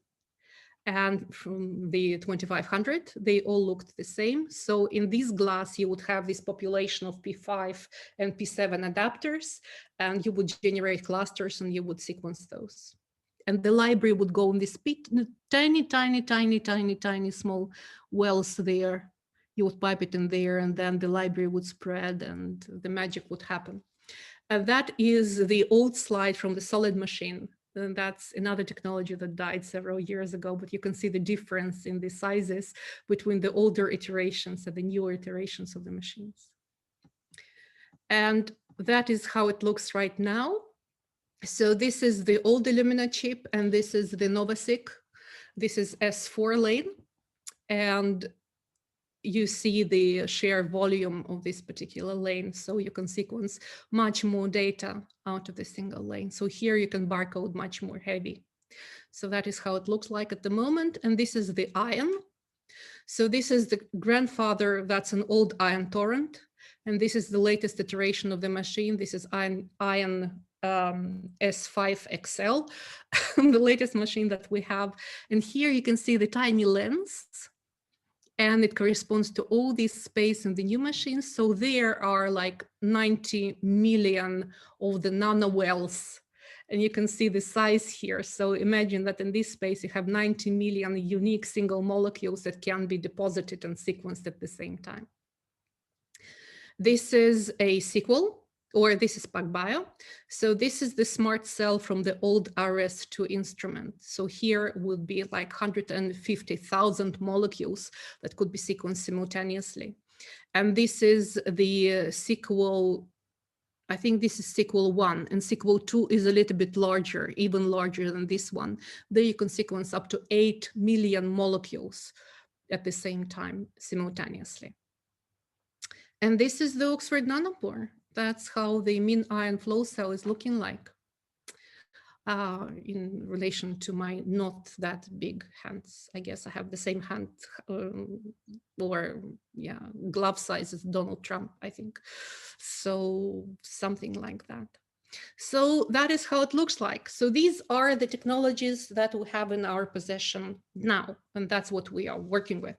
and from the 2500. They all looked the same. So in this glass, you would have this population of P5 and P7 adapters, and you would generate clusters and you would sequence those. And the library would go in this tiny, tiny, tiny, tiny, tiny small wells there. You would pipe it in there, and then the library would spread and the magic would happen. And that is the old slide from the solid machine. And that's another technology that died several years ago, but you can see the difference in the sizes between the older iterations and the newer iterations of the machines. And that is how it looks right now. So this is the old Illumina chip, and this is the NovaSeq. This is S4 lane. And you see the sheer volume of this particular lane. So you can sequence much more data out of the single lane. So here you can barcode much more heavy. So that is how it looks like at the moment. And this is the ion. So this is the grandfather, that's an old ion torrent. And this is the latest iteration of the machine. This is ion S5XL, the latest machine that we have. And here you can see the tiny lens, and it corresponds to all this space in the new machines. So there are like 90 million of the nanowells, and you can see the size here. So imagine that in this space, you have 90 million unique single molecules that can be deposited and sequenced at the same time. This is a sequel, or this is PacBio. So this is the smart cell from the old RS2 instrument. So here would be like 150,000 molecules that could be sequenced simultaneously. And this is the sequel. I think this is sequel 1, and sequel 2 is a little bit larger, even larger than this one. There you can sequence up to 8 million molecules at the same time simultaneously. And this is the Oxford Nanopore. That's how the mean ion flow cell is looking like in relation to my not that big hands. I guess I have the same hand or yeah, glove size as Donald Trump, I think. So something like that. So that is how it looks like. So these are the technologies that we have in our possession now, and that's what we are working with.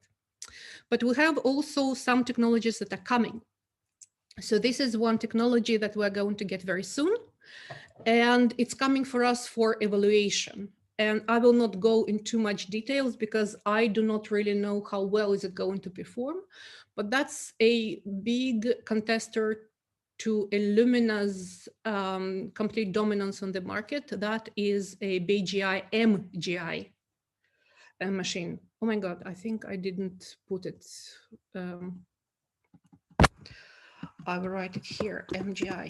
But we have also some technologies that are coming. So this is one technology that we're going to get very soon, and it's coming for us for evaluation. And I will not go in too much details because I do not really know how well is it going to perform, but that's a big contester to Illumina's complete dominance on the market. That is a BGI MGI machine. Oh my God, I think I didn't put it. I will write it here, MGI.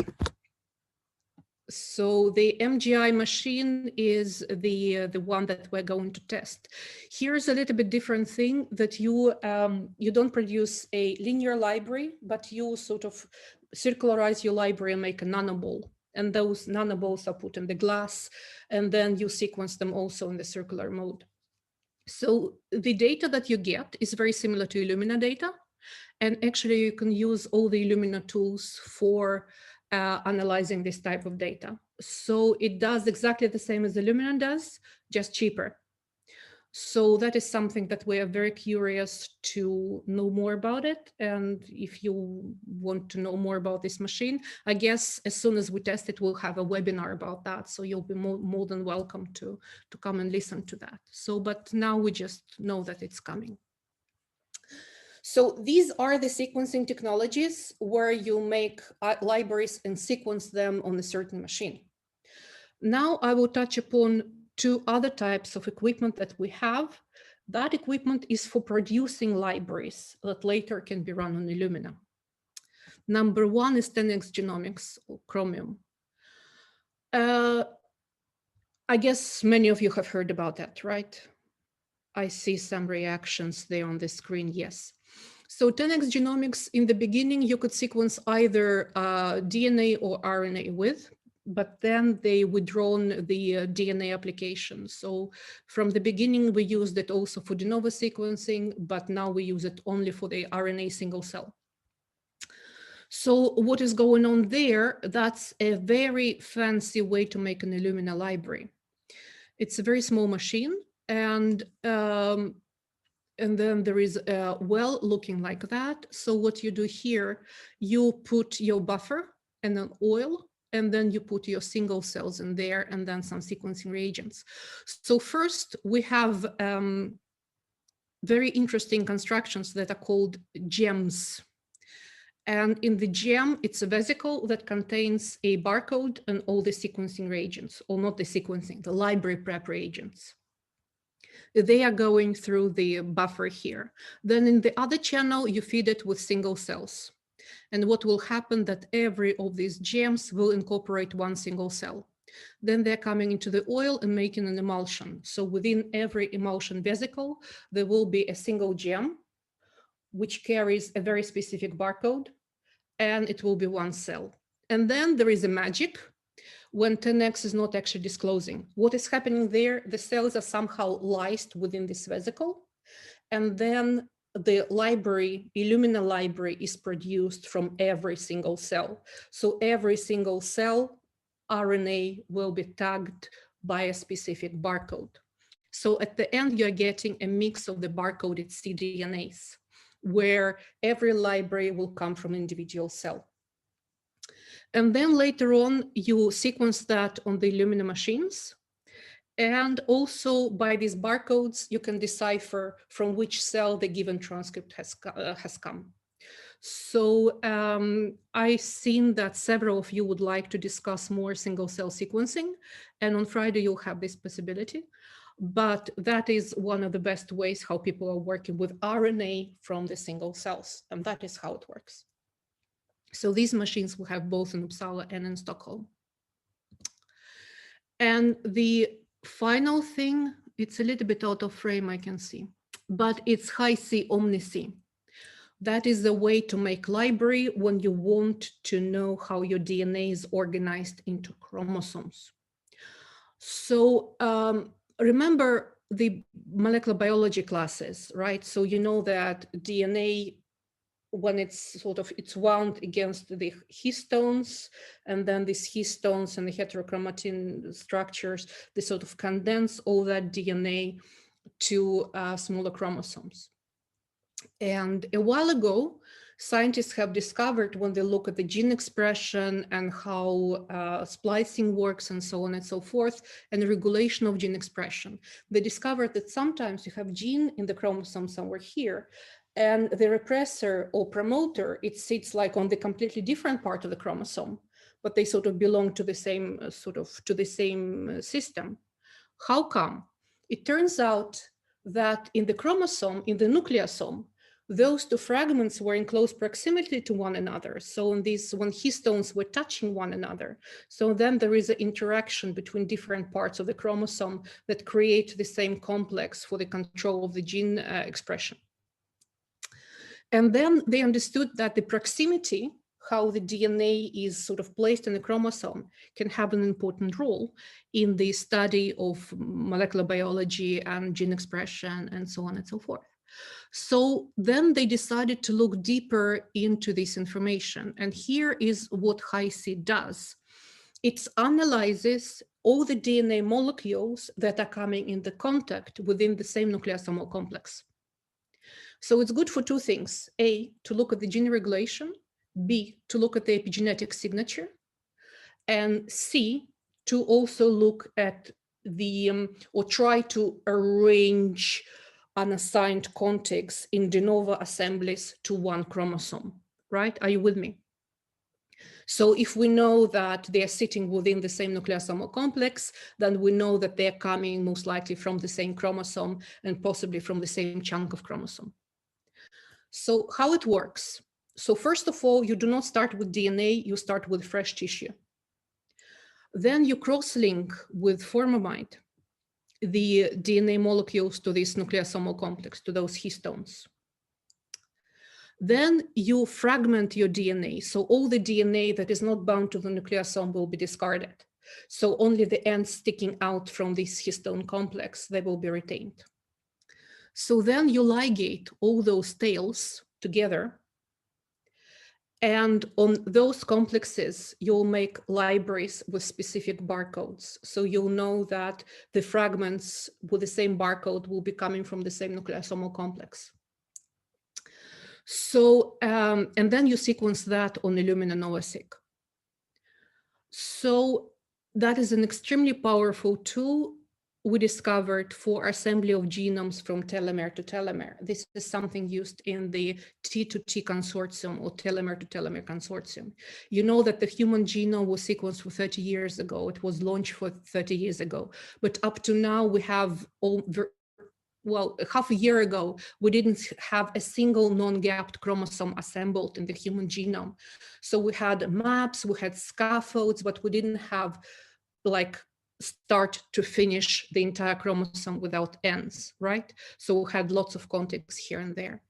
So the MGI machine is the one that we're going to test. Here's a little bit different thing, that you don't produce a linear library, but you sort of circularize your library and make a nanoball. And those nanoballs are put in the glass, and then you sequence them also in the circular mode. So the data that you get is very similar to Illumina data. And actually, you can use all the Illumina tools for analyzing this type of data. So it does exactly the same as Illumina does, just cheaper. So that is something that we are very curious to know more about it. And if you want to know more about this machine, I guess as soon as we test it, we'll have a webinar about that. So you'll be more than welcome to come and listen to that. So, but now we just know that it's coming. So these are the sequencing technologies where you make libraries and sequence them on a certain machine. Now I will touch upon two other types of equipment that we have. That equipment is for producing libraries that later can be run on Illumina. Number one is 10x Genomics, or Chromium. I guess many of you have heard about that, right? I see some reactions there on the screen, yes. So 10x Genomics, in the beginning, you could sequence either DNA or RNA with, but then they withdrawn the DNA application. So from the beginning, we used it also for de novo sequencing, but now we use it only for the RNA single cell. So what is going on there? That's a very fancy way to make an Illumina library. It's a very small machine, and then there is a well looking like that. So what you do here, you put your buffer and an oil, and then you put your single cells in there, and then some sequencing reagents. So first we have very interesting constructions that are called gems. And in the gem, it's a vesicle that contains a barcode and all the sequencing reagents, or not the sequencing, the library prep reagents. They are going through the buffer here. Then in the other channel, you feed it with single cells. And what will happen that every of these gems will incorporate one single cell. Then they're coming into the oil and making an emulsion. So within every emulsion vesicle, there will be a single gem, which carries a very specific barcode, and it will be one cell. And then there is a magic when 10x is not actually disclosing. What is happening there? The cells are somehow lysed within this vesicle, and then the library, Illumina library, is produced from every single cell. So every single cell RNA will be tagged by a specific barcode. So at the end, you're getting a mix of the barcoded cDNAs, where every library will come from individual cell. And then later on, you sequence that on the Illumina machines. And also by these barcodes, you can decipher from which cell the given transcript has come. So I've seen that several of you would like to discuss more single cell sequencing. And on Friday, you'll have this possibility. But that is one of the best ways how people are working with RNA from the single cells. And that is how it works. So these machines will have both in Uppsala and in Stockholm. And the final thing, it's a little bit out of frame, I can see, but it's Hi-C Omni-C. That is the way to make library when you want to know how your DNA is organized into chromosomes. So remember the molecular biology classes, right? So you know that DNA, when it's wound against the histones, and then these histones and the heterochromatin structures, they sort of condense all that DNA to smaller chromosomes. And a while ago, scientists have discovered, when they look at the gene expression and how splicing works and so on and so forth, and regulation of gene expression, they discovered that sometimes you have gene in the chromosome somewhere here, And the repressor or promoter, it sits like on the completely different part of the chromosome, but they sort of belong to the same system. How come? It turns out that in the chromosome, in the nucleosome, those two fragments were in close proximity to one another. So when histones were touching one another, so then there is an interaction between different parts of the chromosome that create the same complex for the control of the gene expression. And then they understood that the proximity, how the DNA is sort of placed in the chromosome, can have an important role in the study of molecular biology and gene expression and so on and so forth. So then they decided to look deeper into this information. And here is what Hi-C does. It analyzes all the DNA molecules that are coming in the contact within the same nucleosomal complex. So it's good for two things. A, to look at the gene regulation. B, to look at the epigenetic signature. And C, to also look at or try to arrange unassigned contigs in de novo assemblies to one chromosome, right? Are you with me? So if we know that they're sitting within the same nucleosomal complex, then we know that they're coming most likely from the same chromosome and possibly from the same chunk of chromosome. So how it works? So first of all, you do not start with DNA, you start with fresh tissue. Then you cross-link with formamide the DNA molecules to this nucleosomal complex, to those histones. Then you fragment your DNA. So all the DNA that is not bound to the nucleosome will be discarded. So only the ends sticking out from this histone complex, they will be retained. So then you ligate all those tails together. And on those complexes, you'll make libraries with specific barcodes. So you'll know that the fragments with the same barcode will be coming from the same nucleosomal complex. So, and then you sequence that on Illumina NovaSeq. So that is an extremely powerful tool we discovered for assembly of genomes from telomere to telomere. This is something used in the T2T consortium or telomere to telomere consortium. You know that the human genome was sequenced for 30 years ago. It was launched for 30 years ago. But up to now, we have half a year ago, we didn't have a single non-gapped chromosome assembled in the human genome. So we had maps, we had scaffolds, but we didn't have like start to finish the entire chromosome without ends, right? So we had lots of contigs here and there.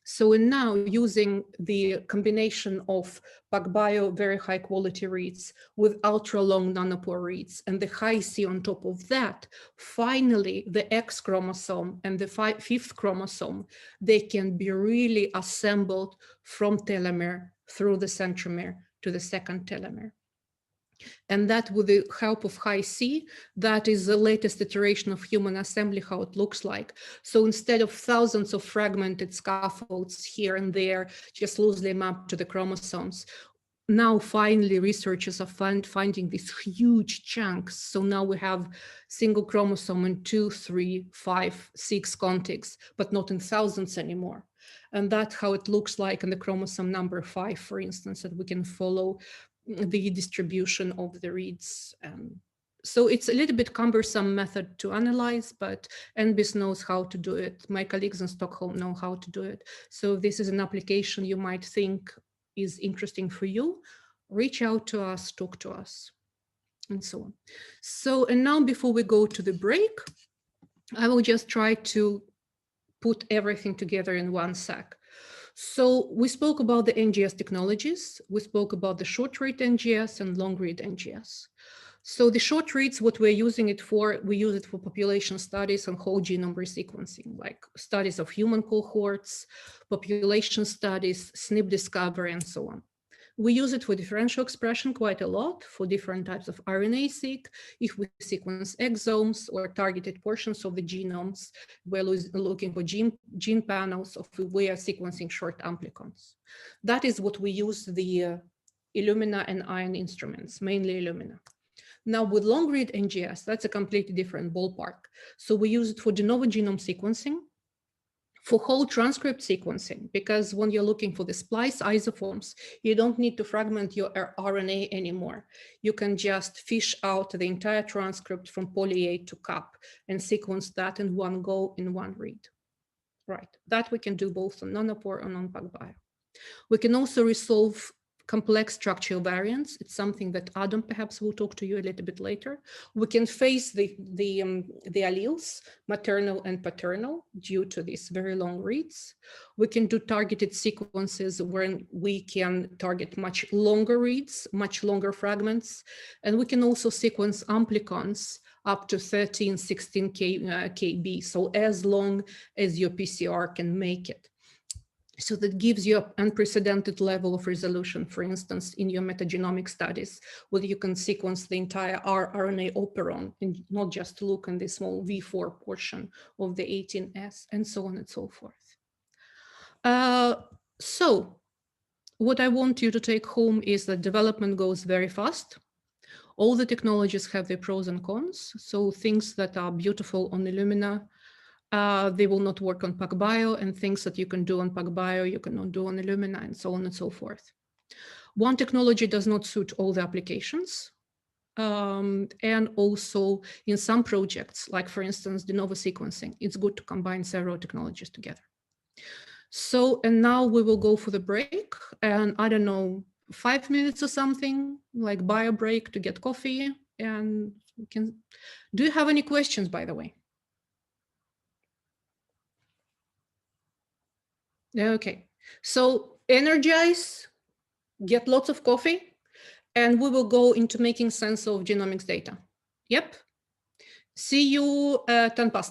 So now using the combination of PacBio very high quality reads with ultra long nanopore reads and the Hi-C on top of that, finally the X chromosome and the fifth chromosome, they can be really assembled from telomere through the centromere to the second telomere. And that with the help of Hi-C, that is the latest iteration of human assembly, how it looks like. So instead of thousands of fragmented scaffolds here and there, just loosely mapped to the chromosomes, now finally researchers are finding these huge chunks. So now we have single chromosome in 2, 3, 5, 6 contigs, but not in thousands anymore. And that's how it looks like in the chromosome number 5, for instance, that we can follow the distribution of the reads. So it's a little bit cumbersome method to analyze, but NBIS knows how to do it. My colleagues in Stockholm know how to do it. So if this is an application you might think is interesting for you, reach out to us, talk to us, and so on. So, and now before we go to the break, I will just try to put everything together in one sec. So we spoke about the NGS technologies. We spoke about the short read NGS and long read NGS. So the short reads, what we're using it for, we use it for population studies and whole genome resequencing, like studies of human cohorts, population studies, SNP discovery, and so on. We use it for differential expression quite a lot for different types of RNA-seq. If we sequence exomes or targeted portions of the genomes, we're looking for gene panels, or we are sequencing short amplicons. That is what we use the Illumina and Ion instruments, mainly Illumina. Now with long read NGS, that's a completely different ballpark. So we use it for de novo genome sequencing, For whole transcript sequencing, because when you're looking for the splice isoforms, you don't need to fragment your RNA anymore. You can just fish out the entire transcript from poly A to cap and sequence that in one go, in one read. Right, that we can do both on Nanopore and on PacBio. We can also resolve complex structural variants. It's something that Adam perhaps will talk to you a little bit later. We can phase the alleles, maternal and paternal, due to these very long reads. We can do targeted sequences when we can target much longer reads, much longer fragments. And we can also sequence amplicons up to 13, 16 kb, so as long as your PCR can make it. So that gives you an unprecedented level of resolution, for instance, in your metagenomic studies, where you can sequence the entire rRNA operon and not just look in the small V4 portion of the 18S, and so on and so forth. So what I want you to take home is that development goes very fast. All the technologies have their pros and cons. So things that are beautiful on Illumina, they will not work on PacBio, and things that you can do on PacBio, you cannot do on Illumina, and so on and so forth. One technology does not suit all the applications. And also in some projects, like for instance, de novo sequencing, it's good to combine several technologies together. So, and now we will go for the break, and I don't know, 5 minutes or something, like bio break to get coffee, and we can, do you have any questions, by the way? Okay, so energize, get lots of coffee, and we will go into making sense of genomics data. Yep. See you 10 past.